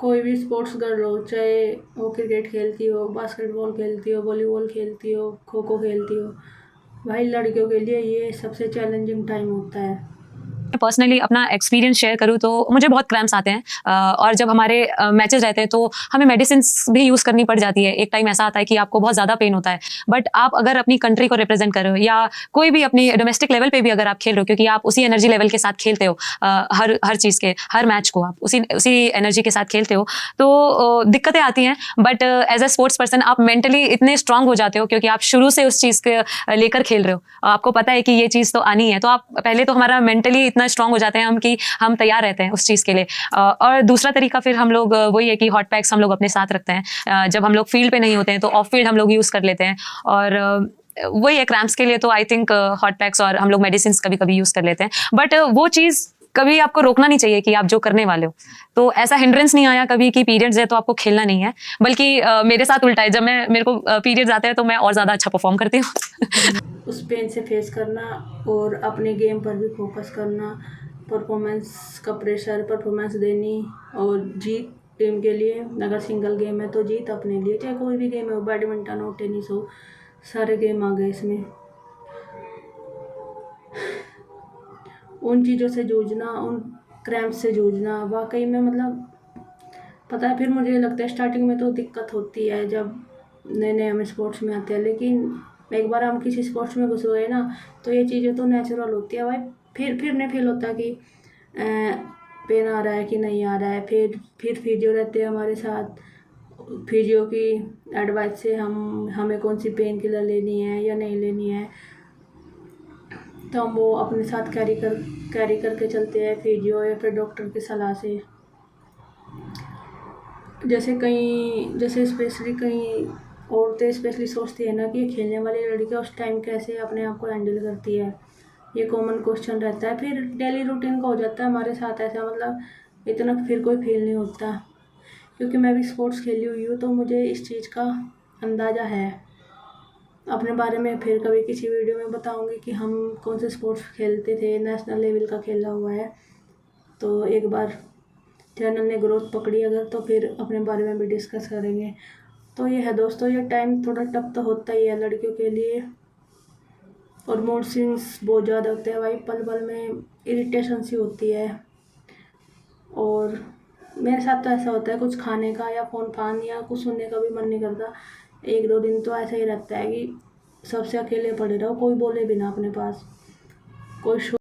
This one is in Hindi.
कोई भी स्पोर्ट्स कर लो, चाहे वो क्रिकेट खेलती हो, बास्केटबॉल खेलती हो, वॉलीबॉल खेलती हो, खो खो खेलती हो, भाई लड़कियों के लिए ये सबसे चैलेंजिंग टाइम होता है। पर्सनली अपना एक्सपीरियंस शेयर करूँ तो मुझे बहुत क्रैम्प्स आते हैं, और जब हमारे मैचेस रहते हैं तो हमें मेडिसिन भी यूज़ करनी पड़ जाती है। एक टाइम ऐसा आता है कि आपको बहुत ज़्यादा पेन होता है, बट आप अगर अपनी कंट्री को रिप्रेजेंट कर रहे हो या कोई भी अपनी डोमेस्टिक लेवल पे भी अगर आप खेल रहे हो, क्योंकि आप उसी एनर्जी लेवल के साथ खेलते हो, हर हर चीज़ के हर मैच को आप उसी उसी एनर्जी के साथ खेलते हो, तो दिक्कतें आती हैं। But as a sports person आप मेंटली इतने स्ट्रांग हो जाते हो, क्योंकि आप शुरू से उस चीज़ के लेकर खेल रहे हो, आपको पता है कि ये चीज़ तो आनी है, तो आप पहले तो हमारा मेंटली इतना स्ट्रांग हो जाते हैं हम कि हम तैयार रहते हैं उस चीज़ के लिए। और दूसरा तरीका फिर हम लोग वही है कि हॉट पैक्स हम लोग अपने साथ रखते हैं। जब हम लोग फील्ड पे नहीं होते हैं तो ऑफ फील्ड हम लोग यूज़ कर लेते हैं, और वही है क्रैम्प्स के लिए तो आई थिंक हॉट पैक्स और हम लोग मेडिसिन कभी कभी यूज़ कर लेते हैं। बट वो चीज़ कभी आपको रोकना नहीं चाहिए कि आप जो करने वाले हो। तो ऐसा हिंड्रेंस नहीं आया कभी कि पीरियड्स है तो आपको खेलना नहीं है, बल्कि मेरे साथ उल्टा है, जब मेरे को पीरियड्स आते हैं तो मैं और ज़्यादा अच्छा परफॉर्म करती हूँ। उस पेन से फेस करना और अपने गेम पर भी फोकस करना, परफॉर्मेंस का प्रेशर, परफॉर्मेंस देनी और जीत टीम के लिए। अगर सिंगल गेम है तो जीत अपने लिए, चाहे कोई भी गेम हो, बैडमिंटन हो, टेनिस हो, सारे गेम आ गए इसमें। उन चीज़ों से जूझना, उन क्रैम्प से जूझना वाकई में मतलब पता है। फिर मुझे लगता है स्टार्टिंग में तो दिक्कत होती है जब नए नए हम स्पोर्ट्स में आते हैं, लेकिन एक बार हम किसी स्पोर्ट्स में घुस गए ना तो ये चीज़ें तो नेचुरल होती है भाई। फिर नहीं फील होता कि पेन आ रहा है कि नहीं आ रहा है। फिर फिजियो रहते हैं हमारे साथ, फिजियो की एडवाइस से हमें कौन सी पेन किलर लेनी है या नहीं लेनी है, तो हम वो अपने साथ कैरी करके चलते हैं फिजियो या फिर डॉक्टर की सलाह से। जैसे स्पेशली कई औरतें स्पेशली सोचती है ना कि खेलने वाली लड़कियाँ उस टाइम कैसे अपने आप को हैंडल करती है, ये कॉमन क्वेश्चन रहता है। फिर डेली रूटीन का हो जाता है हमारे साथ ऐसा, मतलब इतना फिर कोई फील नहीं होता, क्योंकि मैं भी स्पोर्ट्स खेली हुई हूँ तो मुझे इस चीज़ का अंदाज़ा है। अपने बारे में फिर कभी किसी वीडियो में बताऊँगी कि हम कौन से स्पोर्ट्स खेलते थे, नेशनल लेवल का खेला हुआ है, तो एक बार चैनल ने ग्रोथ पकड़ी अगर तो फिर अपने बारे में भी डिस्कस करेंगे। तो ये है दोस्तों, ये टाइम थोड़ा टफ तो होता ही है लड़कियों के लिए, और मूड स्विंग्स बहुत ज़्यादा होते हैं भाई, पल पल में इरिटेशन सी होती है। और मेरे साथ तो ऐसा होता है कुछ खाने का या फ़ोन फान या कुछ सुनने का भी मन नहीं करता। 1-2 दिन तो ऐसा ही रहता है कि सबसे अकेले पड़े रहो, कोई बोले भी ना अपने पास, कोई